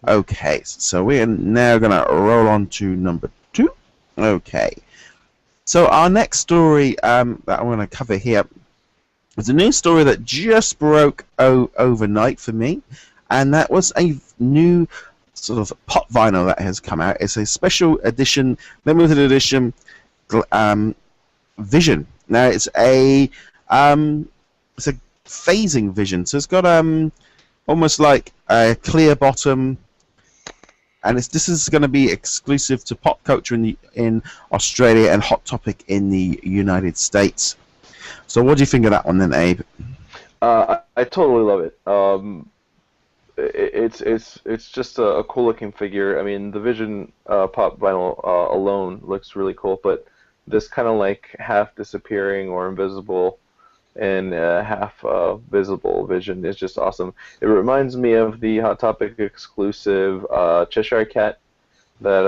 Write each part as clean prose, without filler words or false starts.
Okay, so we're now going to roll on to number 2. Okay, so our next story that I'm going to cover here is a news story that just broke overnight for me, and that was a new sort of pop vinyl that has come out. It's a special edition, limited edition Vision. Now it's a phasing Vision, so it's got almost like a clear bottom, and this is going to be exclusive to Pop Culture in Australia and Hot Topic in the United States. So what do you think of that one then, Abe? I totally love it. It's just a cool looking figure. I mean, the Vision pop vinyl alone looks really cool, but this kind of like half disappearing or invisible and half visible Vision is just awesome. It reminds me of the Hot Topic exclusive Cheshire Cat. That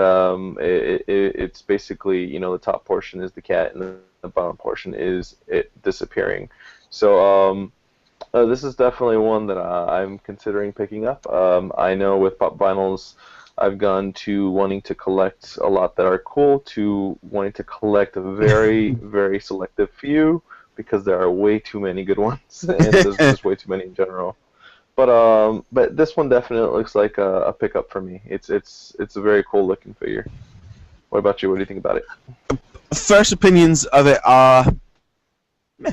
it's basically, you know, the top portion is the cat and the bottom portion is it disappearing. So this is definitely one that I'm considering picking up. I know with pop vinyls, I've gone to wanting to collect a lot that are cool to wanting to collect a very, very selective few because there are way too many good ones and there's just way too many in general. But this one definitely looks like a pickup for me. It's a very cool looking figure. What about you? What do you think about it? First opinions of it are meh.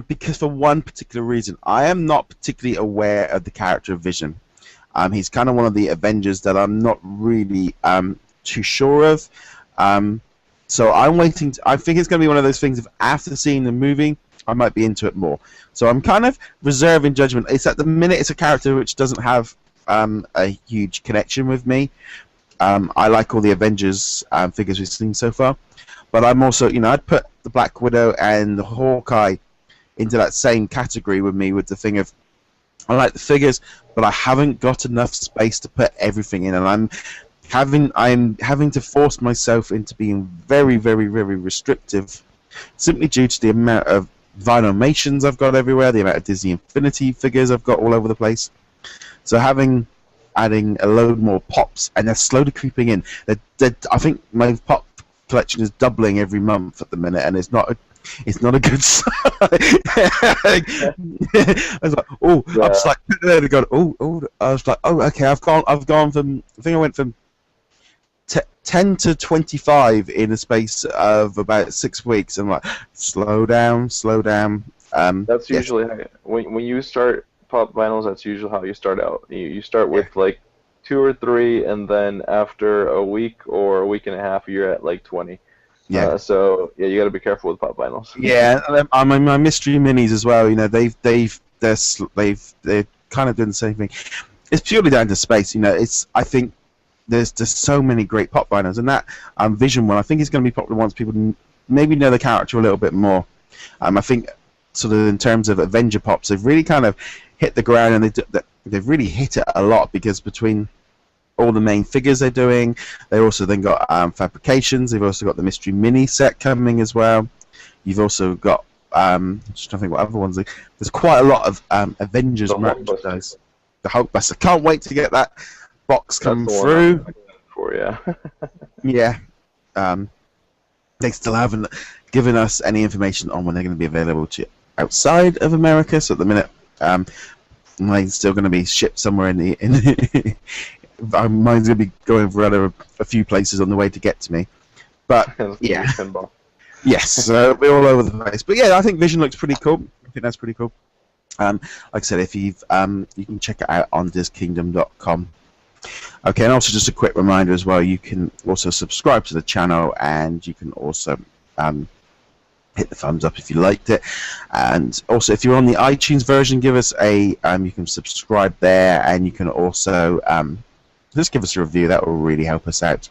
Because for one particular reason, I am not particularly aware of the character of Vision. He's kind of one of the Avengers that I'm not really too sure of. So I'm waiting. I think it's going to be one of those things. If after seeing the movie, I might be into it more. So I'm kind of reserving judgment. It's at the minute it's a character which doesn't have a huge connection with me. I like all the Avengers figures we've seen so far, but I'm also, you know, I'd put the Black Widow and the Hawkeye into that same category with me, with the thing of I like the figures, but I haven't got enough space to put everything in, and I'm having to force myself into being very, very, very restrictive, simply due to the amount of Vinymations I've got everywhere, the amount of Disney Infinity figures I've got all over the place. So adding a load more pops, and they're slowly creeping in. I think my pop collection is doubling every month at the minute, and it's not a good sign. I was like, oh, yeah. I'm just like there to go. Oh, I was like, oh, okay, I've gone from. I think I went from 10 to 25 in a space of about 6 weeks. I'm like, slow down. That's usually how, when you start pop vinyls. That's usually how you start out. You start with like 2 or 3, and then after a week or a week and a half, you're at like 20. Yeah. So yeah, you got to be careful with pop vinyls. Yeah, my mystery minis as well. You know, they're kind of doing the same thing. It's purely down to space. You know, I think there's just so many great pop vinyls, and that Vision one I think is going to be popular once people maybe know the character a little bit more. I think sort of in terms of Avenger pops, they've really kind of hit the ground, and they've really hit it a lot, because between all the main figures they're doing, they also then got fabrications. They've also got the mystery mini set coming as well. You've also got just trying to think what other ones. There's quite a lot of Avengers merchandise. The Hulkbuster. Can't wait to get that box come through. Yeah. They still haven't given us any information on when they're going to be available to outside of America. So at the minute, mine's still going to be shipped somewhere in the. Mine's going to be going for a few places on the way to get to me. But yeah. Yes, so we're all over the place. But yeah, I think Vision looks pretty cool. I think that's pretty cool. Like I said, if you can check it out on DisKingdom.com. Okay, and also just a quick reminder as well, you can also subscribe to the channel, and you can also hit the thumbs up if you liked it. And also, if you're on the iTunes version, give us you can subscribe there, and you can also just give us a review. That will really help us out.